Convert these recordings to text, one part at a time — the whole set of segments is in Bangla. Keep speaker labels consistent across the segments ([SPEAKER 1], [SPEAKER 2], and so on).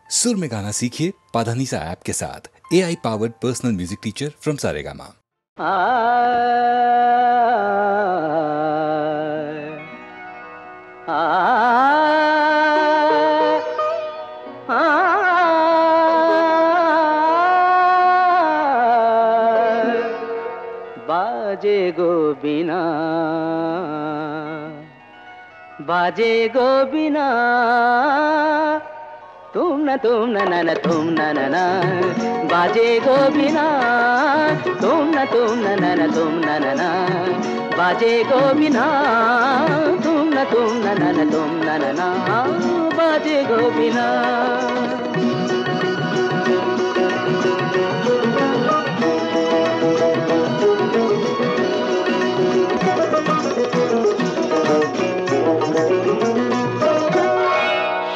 [SPEAKER 1] सुर में गाना सीखिए पाधानीसा ऐप के साथ। AI powered personal music teacher from Saregama.
[SPEAKER 2] बाजे गो बिना, बाजे गो बिना, तुम न तुम न बाजे गो बिना, तुम न तुम न बाजे गो बिना, तुम न तुम न बाजे गो बिना।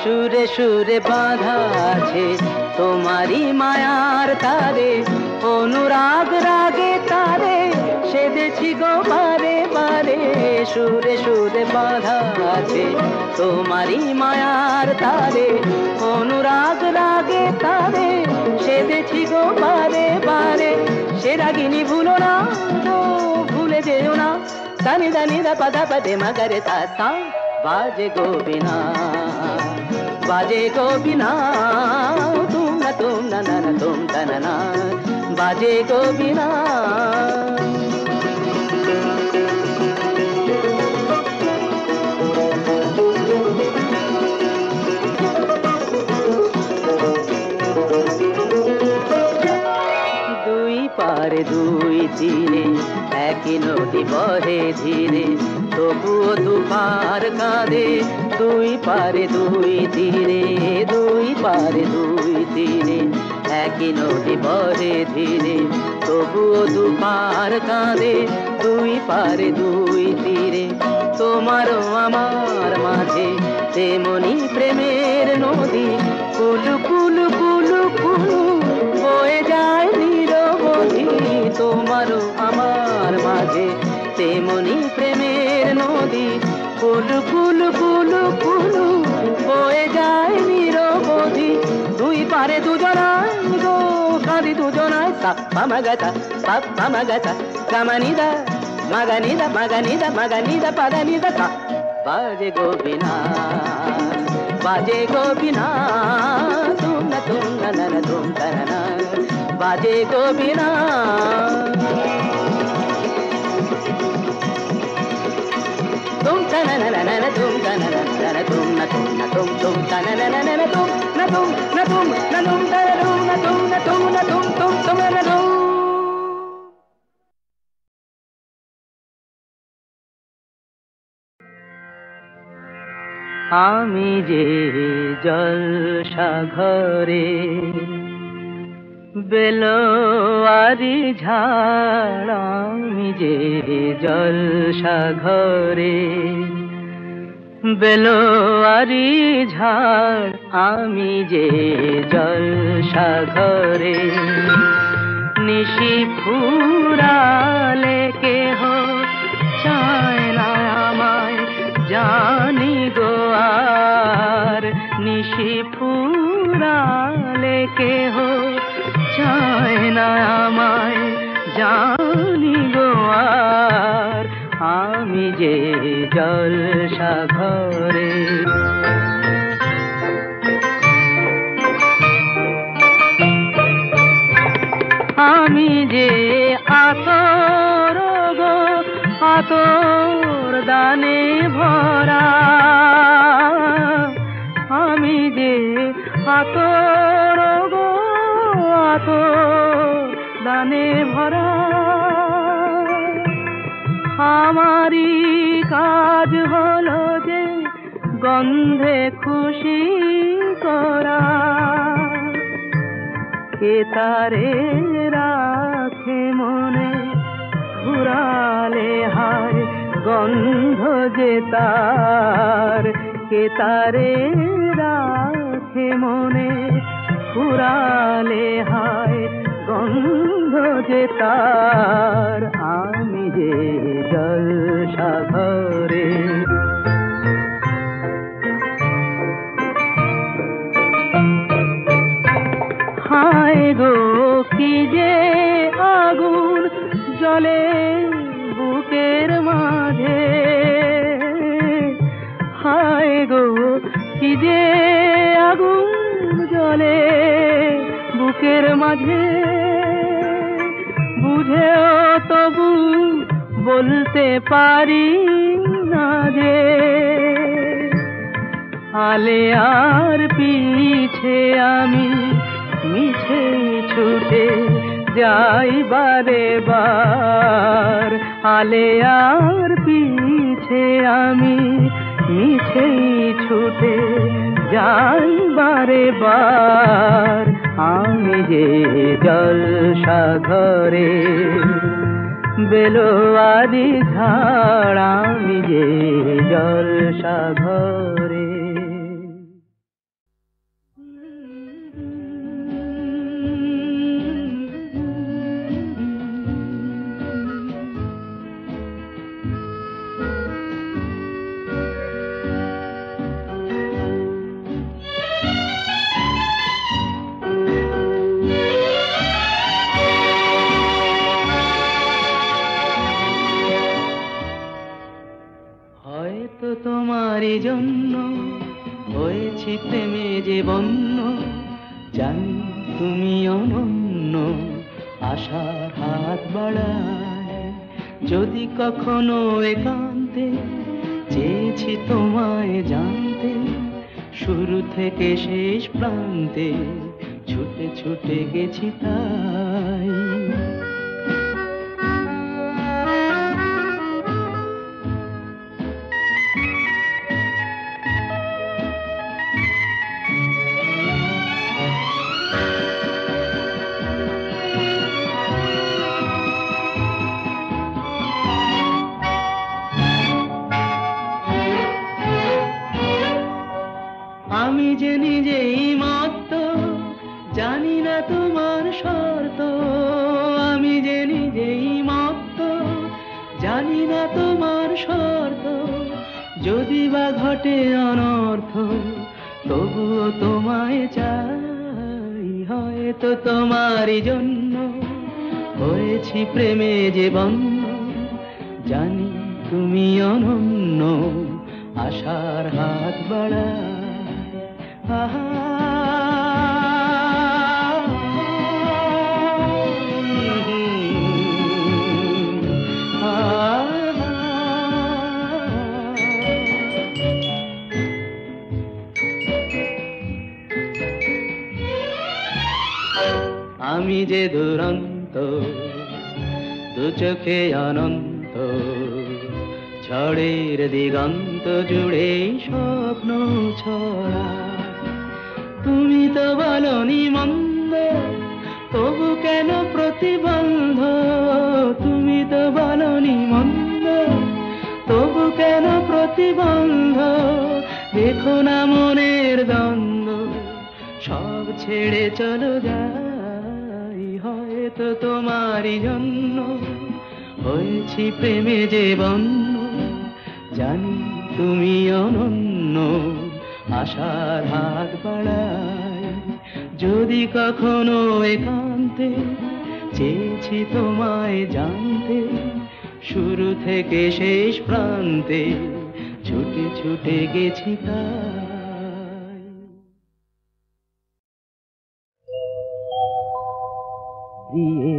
[SPEAKER 2] সুরে সুরে বাঁধা আছে তোমারি মায়ার তারে, অনুরাগ রাগে তারে সেদেছি গো বারে বারে। সুরে সুরে বাঁধা আছে তোমারি মায়ার তারে, অনুরাগ রাগে তারে সেদেছি গো বারে বারে। সে রাগিনী ভুলো না গো, ভুলে যেও না, দানি দানি দা পাদা পদে মগরে তা बाजे गो बिना, बाजे गो बिना, तुम न तुम न बाजे गो बिना। দুই পারে দুই তীরে একই নদী বহে ধীরে, তবুও দুপার কাঁদে। দুই পারে দুই তীরে, দুই পারে দুই তীরে একই নদী বহে ধীরে, তবুও দুপার কাঁদে। দুই পারে দুই তীরে তোমারও আমার মাঝে তেমনি প্রেমের নদী, কুলু কুলু কুলু কুলু বয়ে যায় নিরবধি। তোমারও আমার মাঝে তেমনি প্রেমের নদী, কুলু কুলু কুলু কুলু বয়ে যায় নিরবধি। দুই পারে দুজনায় গো কাঁদি দুজনায়, সাপ্পা মাগাতা পাপ্পা মাগাতা গামানিদা মাগানিদা মাগানিদা মাগানিদা পাদানিদা কা। বাজে গো বিনা, बाजे गो बिना, तुम न तुम न बाजे गो बिना। तुम न तुम तुम न तुम न तुम तुम न तुम न तुम न तुम न तुम न तुम न तुम न तुम तुम न तुम। আমি যে জলসা ঘরে বেলোয়ারি ঝাড়, আমি যে জলসা ঘরে বেলোয়ারি ঝাড়, আমি যে জলসা ঘরে। নিশি ফুরালে কেহ চায় না আমায়, জানি গো আর। নিশি ফুরালে কেহ চায় না আমায়, জানি গো আর। আমি যে জলসা ঘরে। আমি যে আতর গো, আতর দানে ভরা, আমি যে আতর গো, আতর দানে ভরা। আমারই কাজ হলো যে গন্ধে খুশি করা, কে তারে রাখে মনে ফুরালে হায় গন্ধ যে তার। কে তারে রাখে মনে ফুরালে হায় গন্ধ যে তার। আমি যে জলসা ঘরে। হায় গো কি যে আগুন জ্বলে বুকের মাঝে, হায় গো কি যে আগুন জ্বলে বুকের মাঝে, বুঝেও তবু বলতে পারি না যে, আলে আর পিছে আমি মিছে ছুটে যাই বারে বার, আলে আর পিছে আমি মিছে ছুটে যাই বারে বার, আমি যে জলসাঘরে বেলোয়ারি ঝাড়, আমি যে জলসাঘরে। হয়তো তোমারই জন্য হয়েছি প্রেমে যে বন্য, জানি তুমি অনন্য, আশার হাত বাড়ায় যদি কখনো একান্তে, চেয়েছি তোমায় জানতে শুরু থেকে শেষ প্রান্তে, ছুটে ছুটে গেছি তাই। আমি যে নিজেই মত্ত, জানি না তোমার শর্ত, আমি যে নিজেই মত্ত, জানি না তোমার শর্ত, যদি বা ঘটে অনর্থ তবুও তোমায় চাই। হয়তো তোমারই জন্য হয়েছি প্রেমে যে বন্য, জানি তুমি অনন্য, আশার হাত বাড়ায়। আমি যে দুরন্ত, দু চোখে অনন্ত, ঝড়ের দিগন্ত জুড়ে স্বপ্ন ছড়া। তুমি তো বলনি মন্দ, তবু কেন প্রতিবন্ধ, তুমি তো বলনি মন্দ, তবু কেন প্রতিবন্ধ, দেখো না মনের দ্বন্দ্ব, সব ছেড়ে চলো যাই। হয়তো তোমারই জন্য হয়েছি প্রেমে যে বন্য, জানি তুমি অনন্য, আশার হাত বাড়াই যদি কখনো একান্তে, চেয়েছি তোমায় জানতে শুরু থেকে শেষ প্রান্তে, ছুটে ছুটে গেছি তাই। প্রিয়ে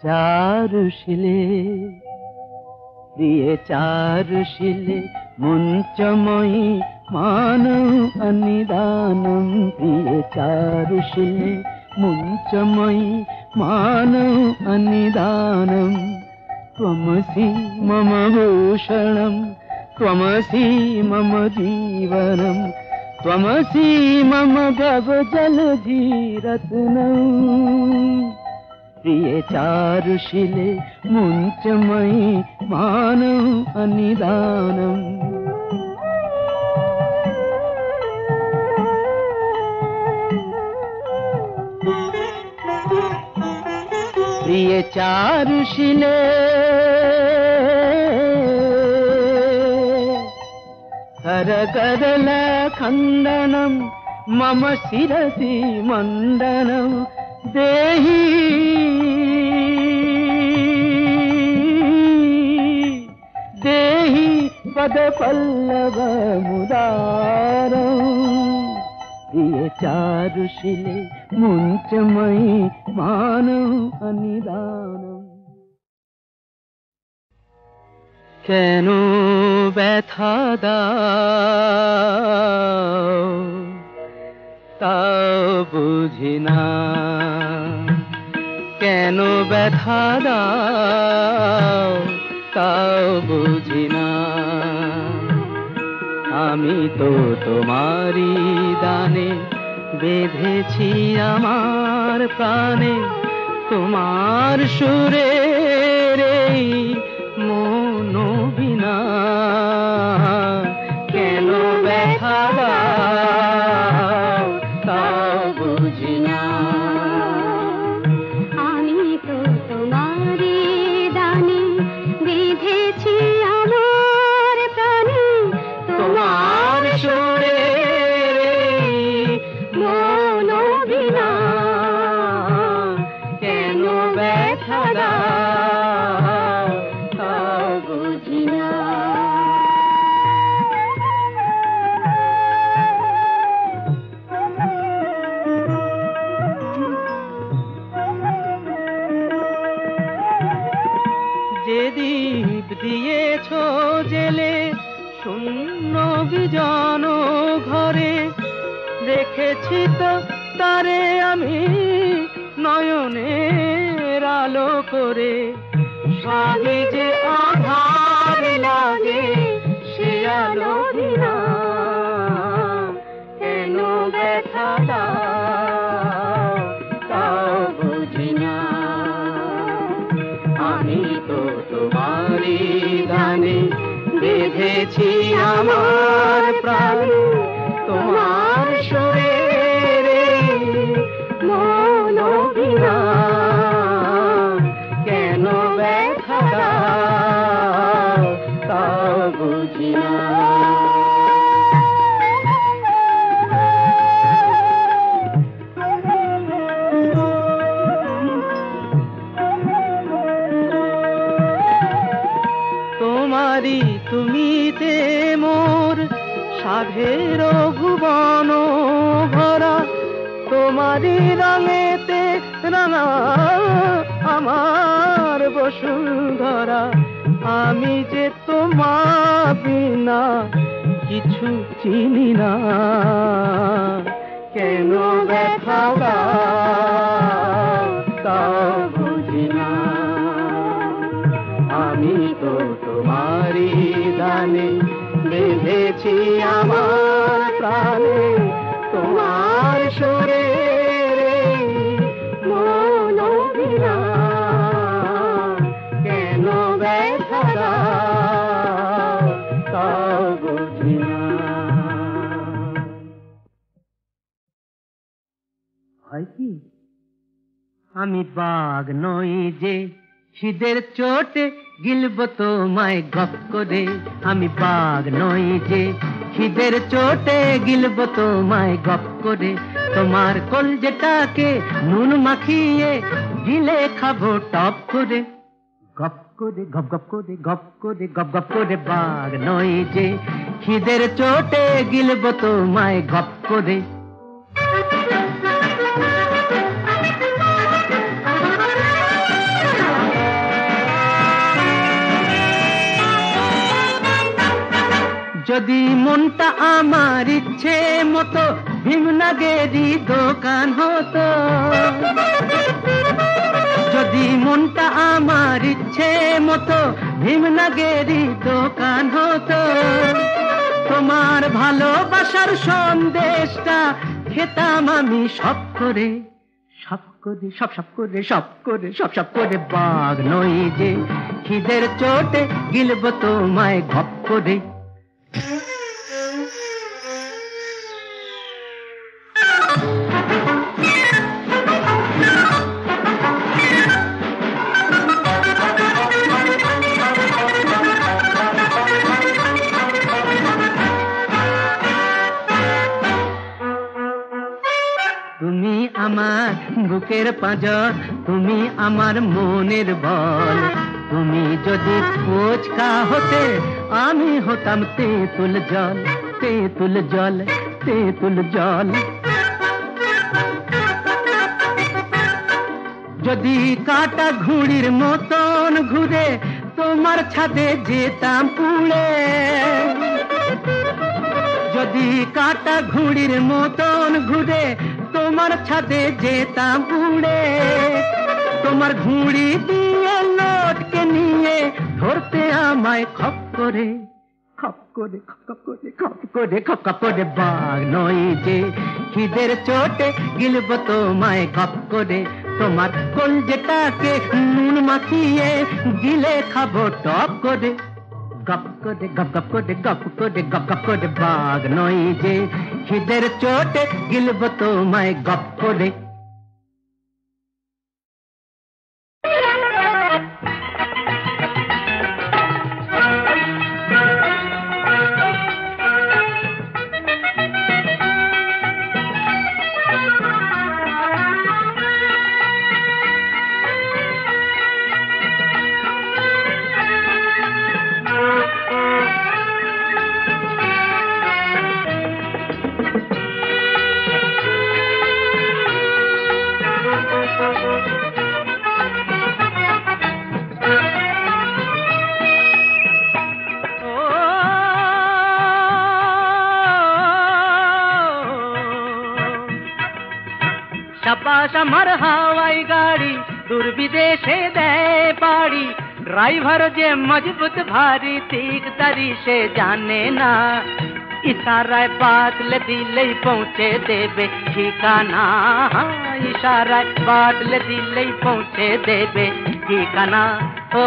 [SPEAKER 2] চারুশিলে, প্রিয়ে চারুশিলে মুঞ্চময়ী মানৌ অনিদানম, প্রিয়ে চারুশিলে মুঞ্চময়ী মানৌ অনিদানম, ত্বমসি মম ভূষণম, ত্বমসি মম জীবনম, ত্বমসি মম ভবজলধি রত্নম। প্রিয়ে চারুশিলে মুঞ্চময়ী মানৌ অনিদানম। প্রিয়ে চারুশিলে करकरल खंडनम मम शिरसि मण्डनं देहि देहि पदपल्लवमुदारम् प्रिय चारुशिले मुञ्चमयि मानव अनिदानम् কেন ব্যথা দাও তাও বুঝি না কেন ব্যথা দাও তাও বুঝি না আমি তো তোমারই দানে বেঁধেছি আমার প্রাণে তোমার সুরে রে মন বিনা কেন ব্যথা দাও তাও বুঝি না
[SPEAKER 3] আমি তো তোমারই দানে বেঁধেছি আমার প্রাণে
[SPEAKER 2] তোমার সুরে রে মন বিনা কেন ব্যথা দাও তাও বুঝি না যে দীপ দিয়েছ জেলে শূন্য বিজন ঘরে দেখেছি তো তারে আমি নয়নের আলো করে স্বামী যে আধার লাগে সে আলো বিনা কেন ব্যথা দাও তাও বুঝি না আমি তো তোমারই গানে বেঁধেছি আমার প্রাণ তোমার সুরে রে মন বিনা কেন ব্যথা দাও তাও বুঝি না তোমারি তুমিতে মোর সাধের ভুবন ভরা তোমারি রঙেতে রাঙা আমার বসুন্ধরা আমি যে তোমার বিনা কিছু চিনি না কেন ব্যথা দাও তাও বুঝি না আমি তো তোমারই দানে বেঁধেছি আমার প্রাণে তোমার সুরে রে মন বিনা কেন ব্যথা দাও তাও বুঝি না হয় কি আমি বাঘ নই যে খিদের চোটে গিলব তোমায় গপ করে আমি বাঘ নই যে খিদের চোটে গিলব তোমায় গপ করে তোমার কলজেটাকে নুন মাখিয়ে গিলে খাবো টপ করে গপ করে গপ গপ করে গপ করে গপ গপ করে বাঘ নই যে খিদের চোটে গিলব তোমায় গপ করে যদি মনটা আমার ইচ্ছে মতো ভীমনাগেরি দোকান হতো যদি মনটা আমার ইচ্ছে মতো ভীমনাগেরি দোকান হতো তোমার ভালোবাসার সন্দেশটা খেতাম আমি সব করে সব করে সব সব করে সব করে সব সব করে বাঘ নই যে খিদের চোটে গিলব তোমায় গপ করে তুমি আমার বুকের পাঁজর, তুমি আমার মনের বল। তুমি যদি ফুচকা হতে, আমি হতাম তেঁতুল জল, তেঁতুল জল, তেঁতুল জল। যদি কাটা ঘুড়ির মতন ঘুরে তোমার ছাদে যেতাম উড়ে, যদি কাটা ঘুড়ির মতন ঘুরে তোমার ছাদে যেতাম উড়ে, তোমার ঘুড়ি দিয়ে লটকে নিয়ে ধরতে আমায় খপ করে, খপ করে, খপ করে, খপ করে, খপ করে। বাঘ নয় যে খিদের চোটে গিলব তোমায় গপ করে, তোমার কলজেটাকে নুন মাখিয়ে গিলে খাবো টপ করে, গপ করে, গপ গপ করে, গপ করে, গপ গপ করে। বাঘ নয় যে খিদের চোটে গিলব তোমায় গপ করে। शाबाश আমার হাওয়াই গাড়ি দূর বিদেশে দেয় পাড়ি, ড্রাইভার যে মজবুত ভারী দিকদারি সে জানে না, ইশারায় বাতলে দিলেই পৌঁছে দেবে ঠিকানা, ইশারায় বাতলে দিলেই পৌঁছে দেবে ঠিকানা। ও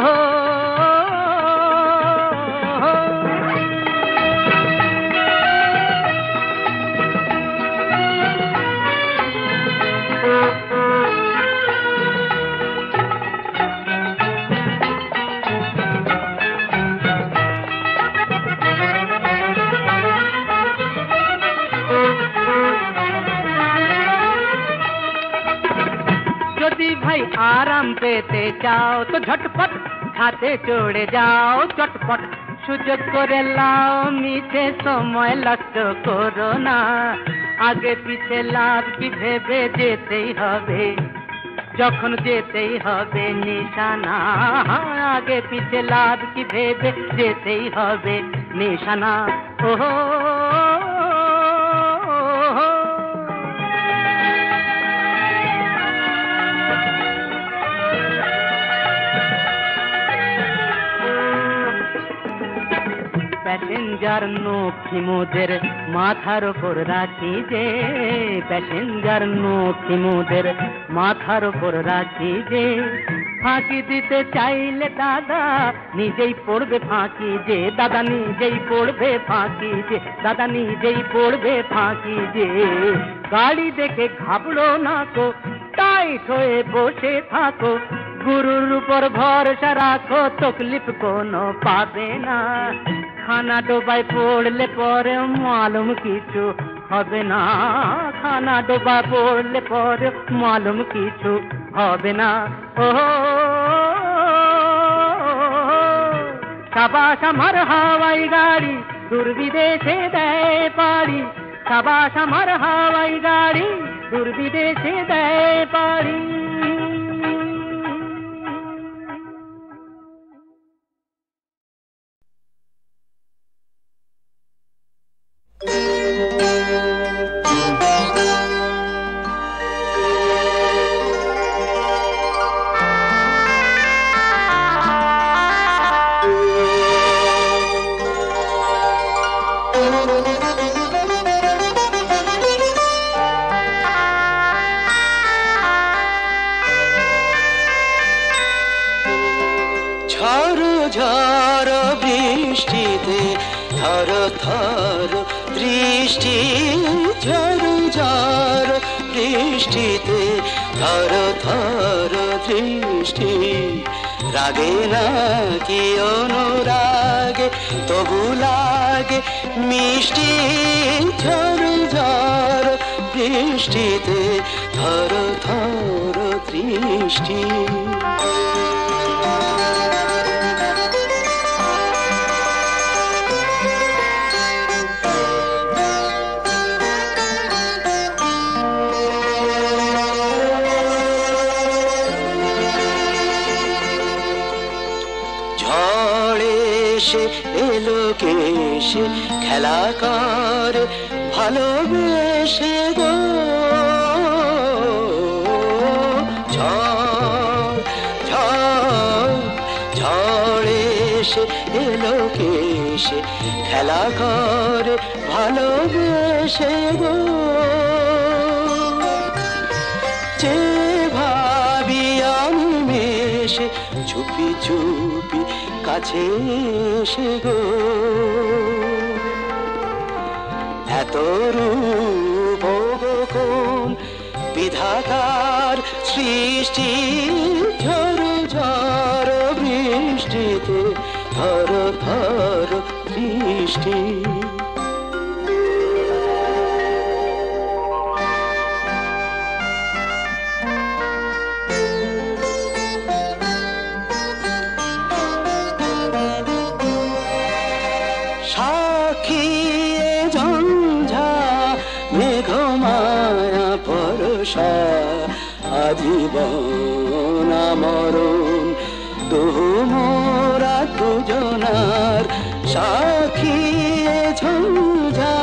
[SPEAKER 2] भाई आराम पेते जाओ तो झटपट खाते चढ़े जाओ चटपट, सुजोग करे लाओ मीठे समय नष्ट करो ना, आगे पीछे लाभ की भेबे जेतेई हबे, যখন যেতেই হবে নিশানা, আগে পিছে লাভ কি ভেবে যেতেই হবে নিশানা। ওহো প্যাসেঞ্জার নখি মোদের মাথার উপর রাখি যে, প্যাসেঞ্জার নখি মোদের মাথার উপর রাখি যে, ফাঁকি দিতে চাইলে দাদা নিজেই পড়বে ফাঁকি যে, দাদা নিজেই পড়বে ফাঁকি যে, দাদা নিজেই পড়বে ফাঁকি যে। গাড়ি দেখে ঘাবড়ো না কো, টাইট হয়ে বসে থাকো, গুরুর উপর ভরসা রাখো, তকলিফ কোনো পাবে না, খানা ডোবায় পড়লে পরে মালুম কিছু হবে না, খানা ডোবায় পড়লে পরে মালুম কিছু হবে না। ও সাবাস আমার হাওয়াই গাড়ি দূর বিদেশে দেয় পাড়ি, সাবাস আমার হাওয়াই গাড়ি দূর বিদেশে দেয় পাড়ি।
[SPEAKER 4] বৃষ্টি ঝড় ঝড় বৃষ্টিতে ধর ধর দৃষ্টি, রাগে না কি অনুরাগে তবু লাগে মিষ্টি, ঝড় ঝড় বৃষ্টিতে থর থর দৃষ্টি। এলো কেশে খেলা কর ভালোবেসে গো, ঝড় এসে এলো কেশে খেলা কর ভালোবেসে গো। যে ভাবি আমি মেশে চুপি চুপি কাছে এসে গো, এত রূপ কোন বিধাতার সৃষ্টি, ঝড় ঝড় বৃষ্টিতে থর থর দৃষ্টি। আজীবন মরণ তবু মোরা দুজনার সাক্ষী, ঝঞ্ঝা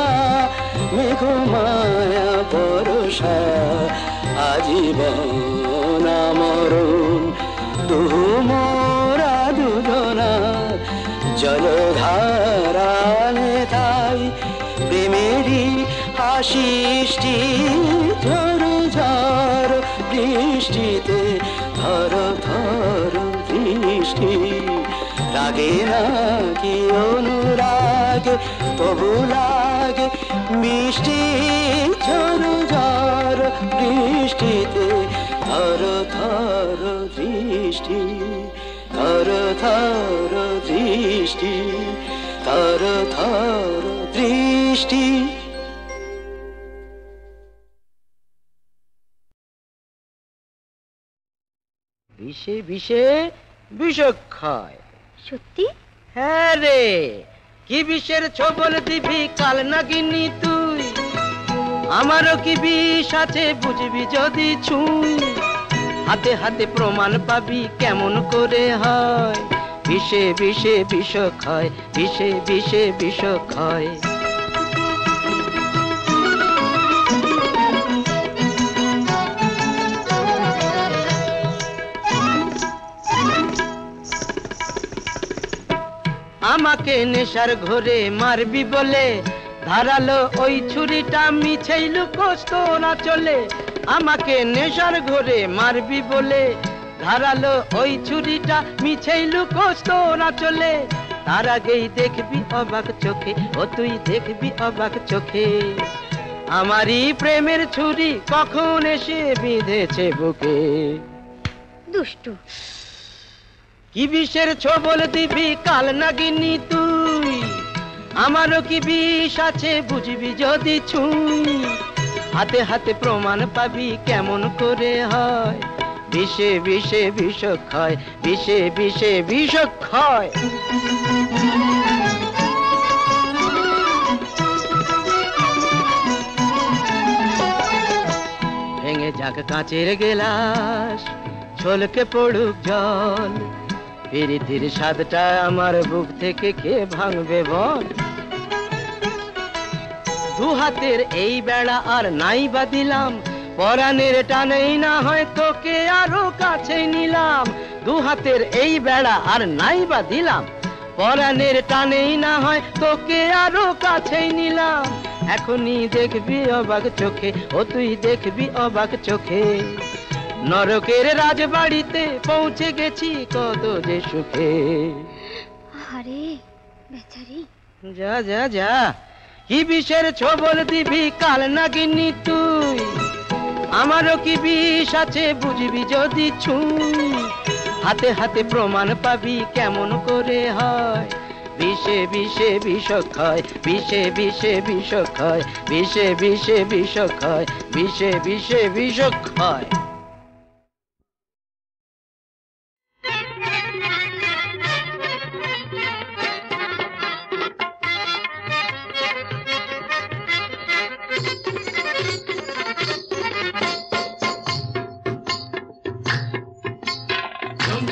[SPEAKER 4] মেঘমায়া বর্ষা আজীবন মরণ তবু মোরা দুজনার জলধারা নেতাই প্রেমেরই আশিষ্টি, ঝড় ঝড় বৃষ্টিতে থর থর দৃষ্টি। রাগে না কি অনুরাগ তবু লাগে মিষ্টি, ঝড় ঝড় বৃষ্টিতে থর থর দৃষ্টি, থর থর দৃষ্টি, থর থর দৃষ্টি।
[SPEAKER 2] বিষে বিষে বিষক্ষয়।
[SPEAKER 3] সত্যি?
[SPEAKER 2] হ্যাঁ রে, কি বিষের ছবল দিবি কাল নাগিনি তুই, আমারও কি বিষ আছে বুঝবি যদি ছুঁই, হাতে হাতে প্রমাণ পাবি কেমন করে হয়, বিষে বিষে বিষক্ষয়, বিষে বিষে বিষক্ষয়। আমাকে নেশার ঘরে মারবি বলে ধারালো ওই ছুরিটা মিছেই লুকোস তোরা চলে, আমাকে নেশার ঘরে মারবি বলে ধারালো ওই ছুরিটা মিছেই লুকোস তোরা চলে, তার আগেই দেখবি অবাক চোখে, ও তুই দেখবি অবাক চোখে, আমারই প্রেমের ছুরি কখন এসে বিঁধেছে বুকে।
[SPEAKER 3] দুষ্টু।
[SPEAKER 2] কি বিষের ছবল দিবি কাল নাগিনি তুই, আমারও কি বিষ আছে বুঝবি যদি ছুঁই, হাতে হাতে প্রমাণ পাবি কেমন করে হয়, বিষে বিষে বিষক্ষয়, বিষে বিষে বিষক্ষয়। ভেঙে যাক কাঁচের গেলাস, ছলকে পড়ুক জল, প্রীতির স্বাদটা আমার বুক থেকে কে ভাঙবে বল, দু হাতের এই বেড়া আর নাই বা দিলাম, পরাণের টানেই না হয় তোকে আরো কাছে নিলাম, দু হাতের এই বেড়া আর নাই বা দিলাম, পরাণের টানেই না হয় তোকে আরো কাছে নিলাম, এখনই দেখবি অবাক চোখে, ও তুই দেখবি অবাক চোখে, নরকের রাজবাড়িতে পৌঁছে গেছি কত যে সুখে।
[SPEAKER 3] আরে বেচারি।
[SPEAKER 2] যা যা যা, কি বিষের ছবল দিবি কাল নাগিনি তুই, আমারও কি বিষ আছে বুঝবি যদি ছুঁই, হাতে হাতে প্রমাণ পাবি কেমন করে হয়, বিষে বিষে বিষ খায়, বিষে বিষে বিষ খায়, বিষে বিষে বিষ খায়, বিষে বিষে বিষ খায়।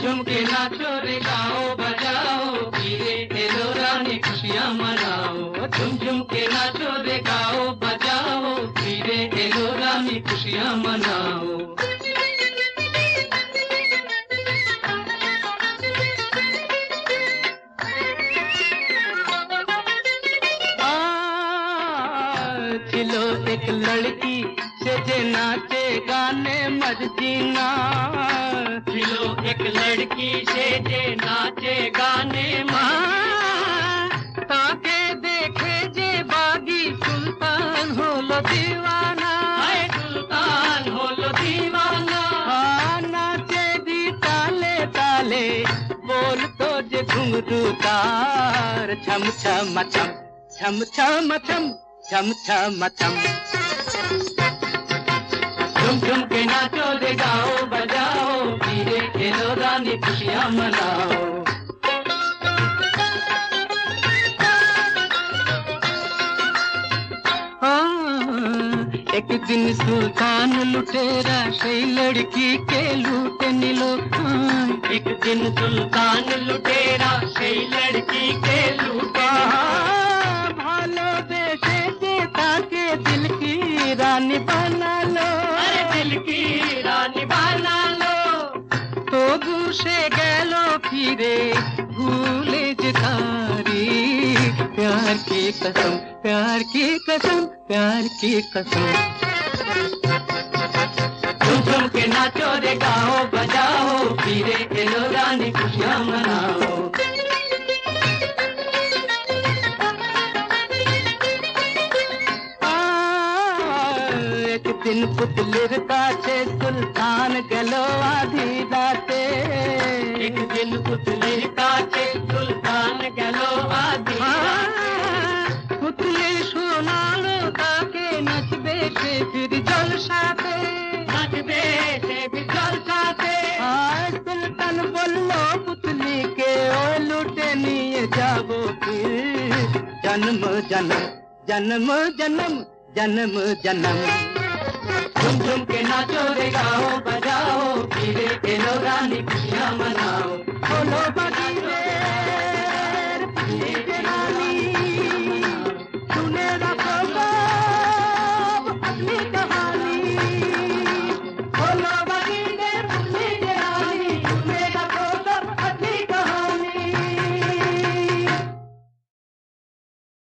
[SPEAKER 4] झुम के नाचो रे गाओ बजाओ, हीरे एलो रानी खुशियाँ मनाओ। झुम झुम के नाचो रे गाओ बजाओ, हीरे एलो रानी खुशियाँ मनाओ। छिलो एक लड़की से जे नाचे गाने मर्जीना, छिलो एक लड़की से जे नाचे गाने ताके देखे जे बागी सुल्तान होलो दीवाना, सुल्तान होलो दीवाना। नाचे दी ताले ताले बोल तो जे घुंघरू तार, छम छम छम छम छम छम छम छम छम। झुम झुम के नाचो रे गाओ बजाओ, हीरे खेलो रानी खुशियाँ मनाओ। एक दिन सुल्तान लुटेरा সেই लड़की के लूटे निलो। एक दिन सुल्तान लुटेरा সেই लड़की के लूटे। भालोबेसे जे ताके दिल की रानी बना लो, अरे दिल की रानी बना लो। तो दूसरे गैलो फिरे भूले जितारी, प्यार की कसम प्यार की कसम प्यार की कसम। झुम झुम के नाचो रे गाओ बजाओ, फिरे एलो रानी खुशियाँ मनाओ। एक दिन पुतलिर काछे सुल्तान गेलो आधी राते। एक दिन पुतलिर काछे सुल्तान गेलो आधी राते। पुतली शोनालो ताके नचबे से फिर जलसाते, नचबे से फिर जलसाते। सुल्तान बोलो पुतली के ओ लूटे निये जाबो फिर, जन्म जन्म जन्म जन्म जन्म जन्म। झुम झुम के नाचो रे गाओ बजाओ, हीरे एलो रानी खुशियाँ मनाओ।